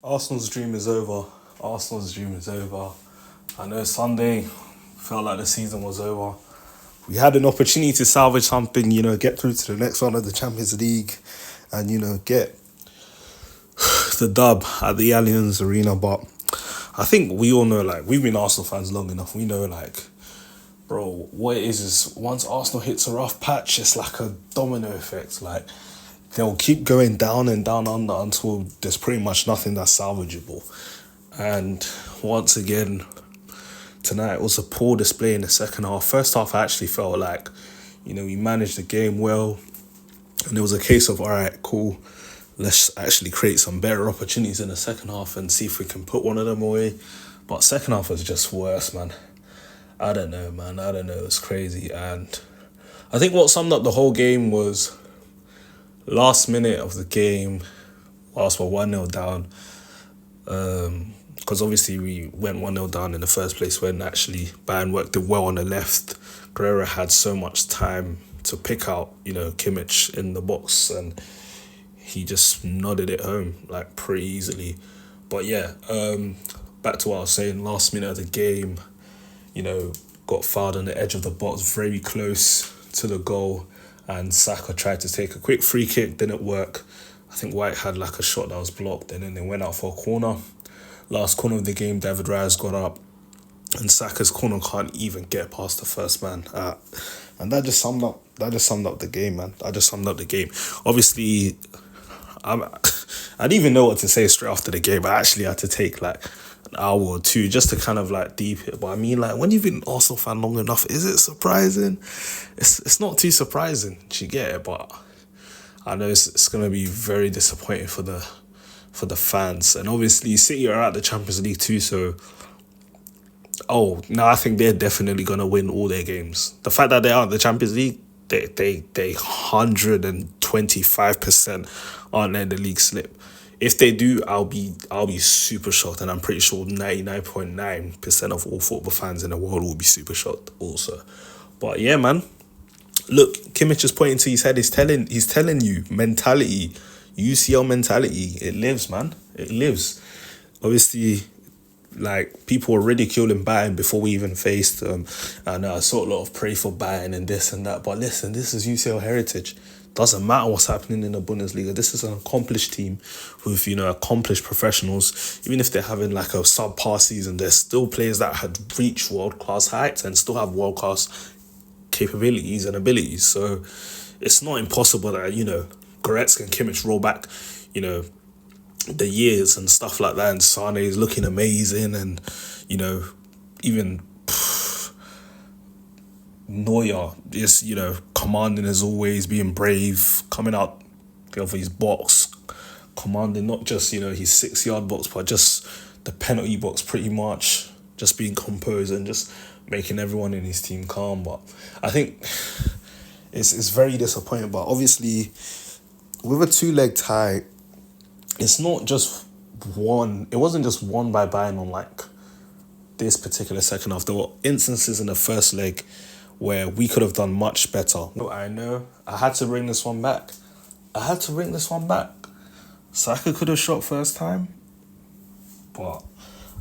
Arsenal's dream is over. Arsenal's dream is over. I know Sunday felt like the season was over. We had an opportunity to salvage something, get through to the next round of the Champions League and, get the dub at the Allianz Arena. But I think we all know, we've been Arsenal fans long enough. We know, bro, what it is once Arsenal hits a rough patch, it's like a domino effect. They'll keep going down and down under until there's pretty much nothing that's salvageable. And once again, tonight was a poor display in the second half. First half, I actually felt like, we managed the game well. And it was a case of, all right, cool, let's actually create some better opportunities in the second half and see if we can put one of them away. But second half was just worse, man. I don't know, man. I don't know. It was crazy. And I think what summed up the whole game was last minute of the game, whilst we're 1-0 down, because obviously we went 1-0 down in the first place when actually Bayern worked it well on the left. Guerrero had so much time to pick out, Kimmich in the box, and he just nodded it home pretty easily. But yeah, back to what I was saying, last minute of the game, got fouled on the edge of the box, very close to the goal, and Saka tried to take a quick free kick, didn't work. I think White had a shot that was blocked, and then they went out for a corner. Last corner of the game, David Raya got up, and Saka's corner can't even get past the first man. And that just summed up the game, man. That just summed up the game. Obviously, I didn't even know what to say straight after the game. I actually had to take an hour or two just to kind of deep it. But I mean, when you've been an Arsenal fan long enough, is it surprising? It's not too surprising. You get it, but I know it's gonna be very disappointing for the fans. And obviously, City are at the Champions League too, so I think they're definitely gonna win all their games. The fact that they are at the Champions League, they 125% aren't letting the league slip. If they do, I'll be super shocked, and I'm pretty sure 99.9% of all football fans in the world will be super shocked also. But yeah, man. Look, Kimmich is pointing to his head. He's telling you, mentality, UCL mentality. It lives, man. It lives. Obviously, people were ridiculing Bayern before we even faced them, and I saw a lot of praise for Bayern and this and that. But listen, this is UCL heritage. Doesn't matter what's happening in the Bundesliga. This is an accomplished team with, accomplished professionals. Even if they're having a subpar season, there's still players that had reached world-class heights and still have world-class capabilities and abilities. So it's not impossible that, Goretzka and Kimmich roll back, the years and stuff like that. And Sane is looking amazing. And, even Neuer is, commanding as always, being brave, coming out of his box, commanding not just, his 6-yard box, but just the penalty box pretty much, just being composed and just making everyone in his team calm. But I think it's very disappointing. But obviously, with a 2-leg tie, it's not just one. It wasn't just won by Bayern on this particular second half. There were instances in the first leg where we could have done much better. I know. I had to bring this one back. Saka could have shot first time, but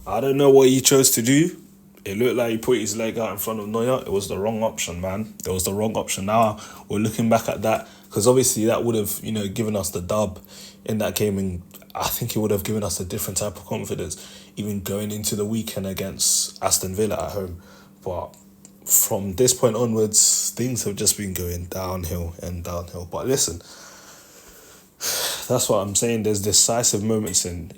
I don't know what he chose to do. It looked like he put his leg out in front of Neuer. It was the wrong option, man. It was the wrong option. Now we're looking back at that, because obviously that would have, given us the dub in that game, and I think it would have given us a different type of confidence, even going into the weekend against Aston Villa at home. But from this point onwards, things have just been going downhill and downhill. But listen, that's what I'm saying. There's decisive moments in,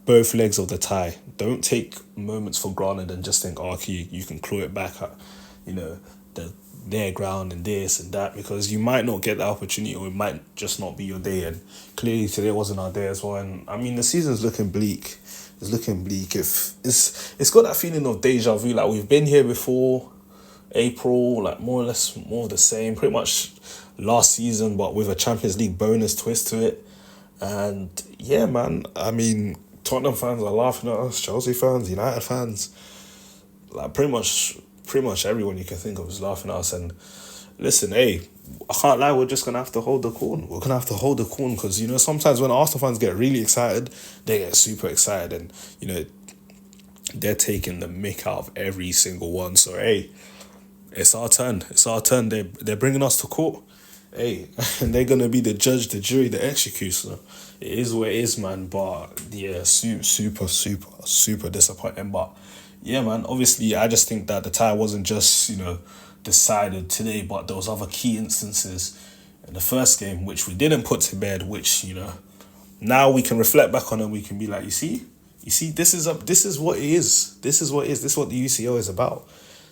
both legs of the tie. Don't take moments for granted and just think, okay, you can claw it back at, their ground and this and that, because you might not get the opportunity, or it might just not be your day. And clearly today wasn't our day as well. And I mean, the season's looking bleak. It's looking bleak. If it's got that feeling of deja vu. We've been here before, April, more or less more of the same, pretty much last season, but with a Champions League bonus twist to it. And yeah, man, I mean, Tottenham fans are laughing at us, Chelsea fans, United fans, pretty much everyone you can think of is laughing at us. And listen, hey, I can't lie, we're just going to have to hold the corn. We're going to have to hold the corn because, sometimes when Arsenal fans get really excited, they get super excited and, they're taking the mick out of every single one. So, hey, it's our turn. It's our turn. They're bringing us to court. Hey, and they're going to be the judge, the jury, the executioner. It is what it is, man. But, yeah, super disappointing. But, yeah, man, obviously, I just think that the tie wasn't just, decided today, but there was other key instances in the first game which we didn't put to bed, which, now we can reflect back on and we can be like, you see, this is what it is. This is what it is. This is what the UCL is about.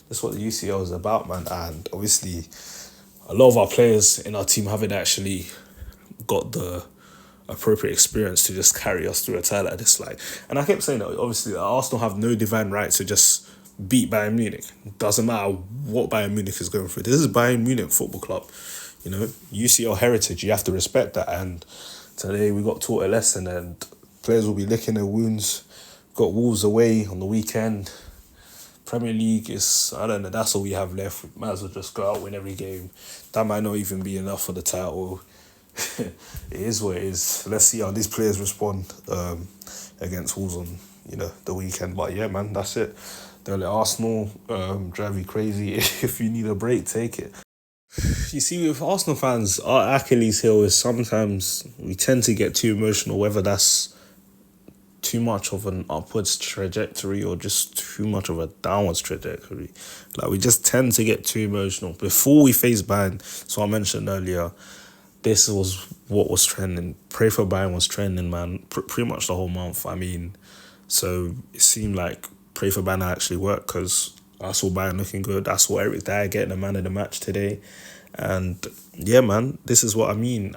This is what the UCL is about, man. And obviously, a lot of our players in our team haven't actually got the appropriate experience to just carry us through a tie like this. And I kept saying that obviously Arsenal have no divine right to just beat Bayern Munich. Doesn't matter what Bayern Munich is going through. This is Bayern Munich Football Club. UCL heritage. You have to respect that. And today we got taught a lesson, and players will be licking their wounds. Got Wolves away on the weekend. Premier League is, I don't know, that's all we have left. We might as well just go out, win every game. That might not even be enough for the title. It is what it is. Let's see how these players respond against Wolves on, the weekend. But yeah, man, that's it. Don't let Arsenal drive you crazy. If you need a break, take it. You see, with Arsenal fans, our Achilles heel is sometimes we tend to get too emotional, whether that's too much of an upwards trajectory or just too much of a downwards trajectory. We just tend to get too emotional. Before we face Bayern, so I mentioned earlier, this was what was trending. Pray for Bayern was trending, man, pretty much the whole month. I mean, so it seemed like Pray for Bayern actually worked because I saw Bayern looking good. I saw Eric Dyer getting the man of the match today. And yeah, man, this is what I mean.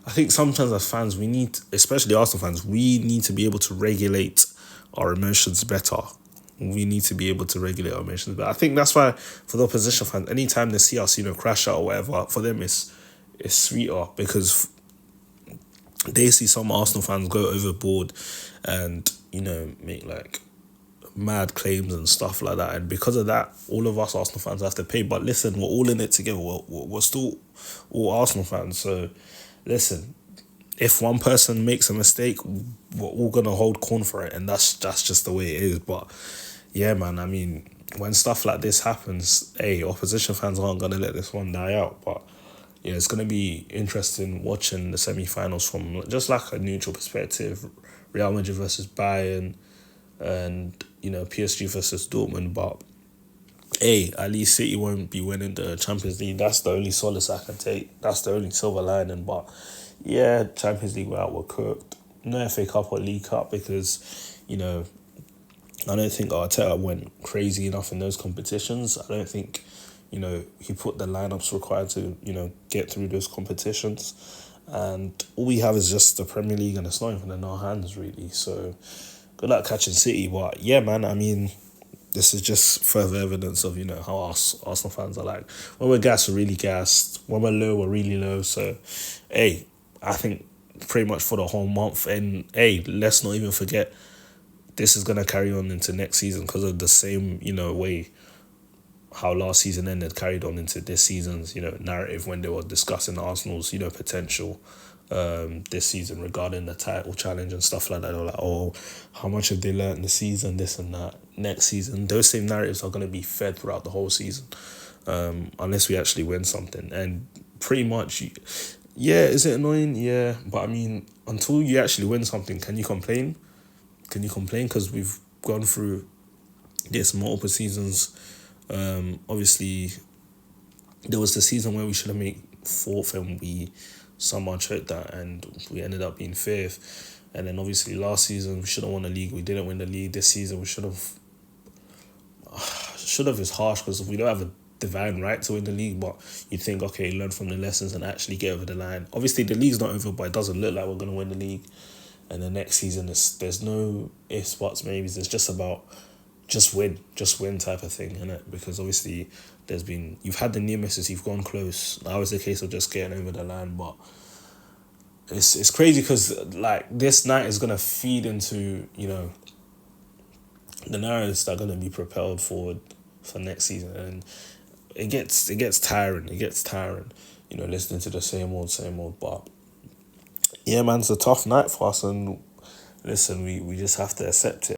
I think sometimes as fans, we need, especially Arsenal fans, we need to be able to regulate our emotions better. We need to be able to regulate our emotions better. I think that's why for the opposition fans, anytime they see us, crash out or whatever, for them it's sweeter because they see some Arsenal fans go overboard and, make mad claims and stuff like that. And because of that, all of us Arsenal fans have to pay. But listen, we're all in it together. We're still all Arsenal fans. So listen, if one person makes a mistake, we're all going to hold corn for it. And that's just the way it is. But yeah, man, I mean, when stuff like this happens, opposition fans aren't going to let this one die out. But yeah, it's going to be interesting watching the semi-finals from just like a neutral perspective. Real Madrid versus Bayern and, PSG versus Dortmund. But at least City won't be winning the Champions League. That's the only solace I can take. That's the only silver lining. But yeah, Champions League we're cooked. No FA Cup or League Cup because, I don't think Arteta went crazy enough in those competitions. I don't think, he put the lineups required to, get through those competitions. And all we have is just the Premier League, and it's not even in our hands, really. So good luck catching City. But yeah, man, I mean, this is just further evidence of, how us Arsenal fans are like. When we're gassed, we're really gassed. When we're low, we're really low. So, I think pretty much for the whole month. And, let's not even forget, this is going to carry on into next season because of the same, way how last season ended carried on into this season's, narrative when they were discussing Arsenal's, potential this season regarding the title challenge and stuff like that. They were like, oh, how much have they learnt this season, this and that. Next season, those same narratives are going to be fed throughout the whole season unless we actually win something. And pretty much, yeah, is it annoying? Yeah, but I mean, until you actually win something, can you complain? Can you complain? Because we've gone through this multiple seasons. Obviously, there was the season where we should have made fourth and we somehow choked that and we ended up being fifth. And then obviously last season we should have won the league. We didn't win the league. This season we should have is harsh because we don't have a divine right to win the league, but you think, okay, learn from the lessons and actually get over the line. Obviously the league's not over, but it doesn't look like we're going to win the league. And the next season, there's no ifs, buts, maybes. It's just about just win type of thing, innit? Because obviously you've had the near misses, you've gone close. Now it's a case of just getting over the line, but it's crazy because this night is gonna feed into the narratives that are gonna be propelled forward for next season. And it gets tiring. It gets tiring, listening to the same old, same old. But yeah, man, it's a tough night for us, and listen, we just have to accept it.